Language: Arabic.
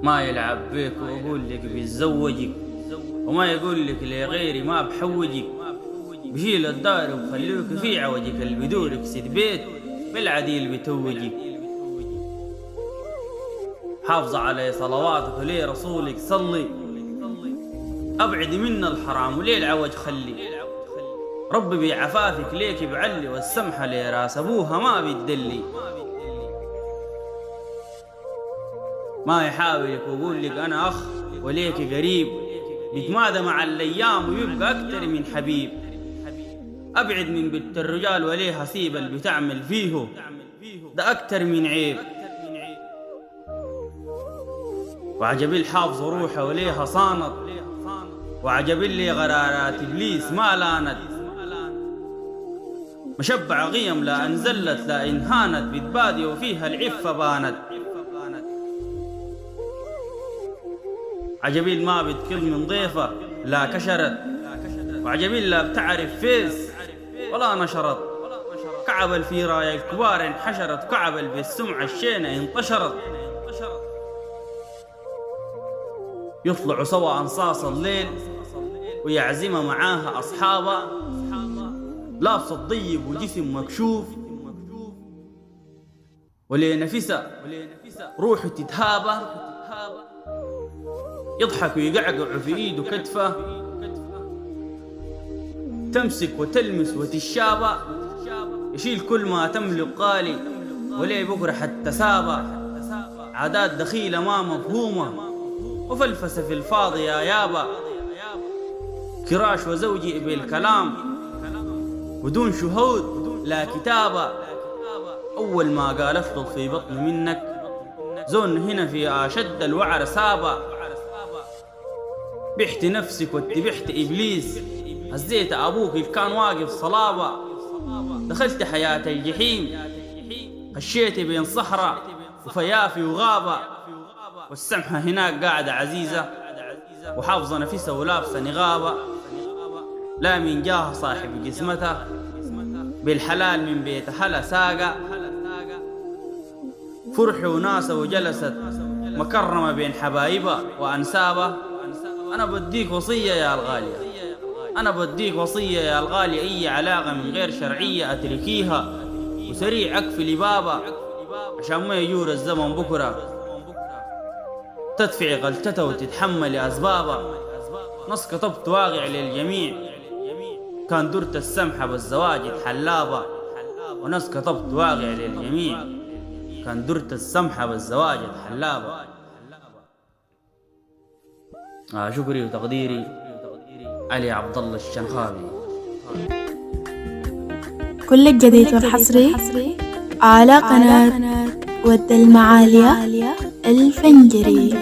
ما يلعب بيك ويقول لك بيتزوجك، وما يقول لك لغيري ما بحوجك. بشيل الدار وخلوك في عوجك، اللي بدورك سيد بيت بالعديل بتوجك. حافظ على صلواتك وليه رسولك صلي، أبعد منا الحرام وليه العوج خلي. ربي بعفافك ليك بعلي، والسمحة لي راس أبوها ما بيدلي. ما يحاولك ويقول لك أنا أخ وليك قريب، بيتمادى مع الأيام ويبقى أكتر من حبيب. أبعد من بنت الرجال وليه هسيب اللي بتعمل فيه، ده أكتر من عيب. وعجب الحافظ روحه وليها صانت، وعجب اللي غرارات إبليس ما لانت. مشبع قيم لا أنزلت لا إنهانت، بتبادي وفيها العفة بانت. عجبيل ما بتكل من ضيفة لا كشرت، وعجبيل لا بتعرف فيس ولا نشرت. كعبل في راية الكبار انحشرت، كعبل بالسمعة الشينة انتشرت. يطلعوا سوا أنصاص الليل ويعزم معاها أصحابها، لابس الضيب وجسم مكشوف، وليه نفسها روحه تتهابى. يضحك ويقعقع في ايده كتفه، تمسك وتلمس وتشابه. يشيل كل ما تملك قالي، وليه بكره حتى سابه. عادات دخيلة ما مفهومة، وفلفسة في الفاضي يا يابا. كراش وزوجي بالكلام بدون شهود لا كتابة. أول ما قال أفضل في بطن منك، زون هنا في أشد الوعر سابة. بحت نفسك واتبحت إبليس، هزيت أبوك اللي كان واقف صلابة. دخلت حياة الجحيم، خشيت بين صحراء وفيافي وغابة. والسمحة هناك قاعدة عزيزة، وحافظة نفسها ولابسة نغابة. لا من جاه صاحب جسمتها، بالحلال من بيت هلا ساقة. فرح وناسة وجلست مكرمة بين حبايبها وأنسابة. أنا بديك وصية يا الغالية، أنا بديك وصية يا الغالية، أي علاقة من غير شرعية أتركيها، وسريع أكفلي بابا عشان ما يجور الزمن بكرة تدفعي غلطتها وتتحملي أسبابها. نص كتبت واقع للجميع، كان درت السمحة بالزواج حلابة. ونص كتبت واقع للجميع، كان درت السمحة بالزواج حلابة. شكري وتقديري علي عبد الله الشنخاوي. كل الجديد والحصري على قناة ود المعالية الفنجري.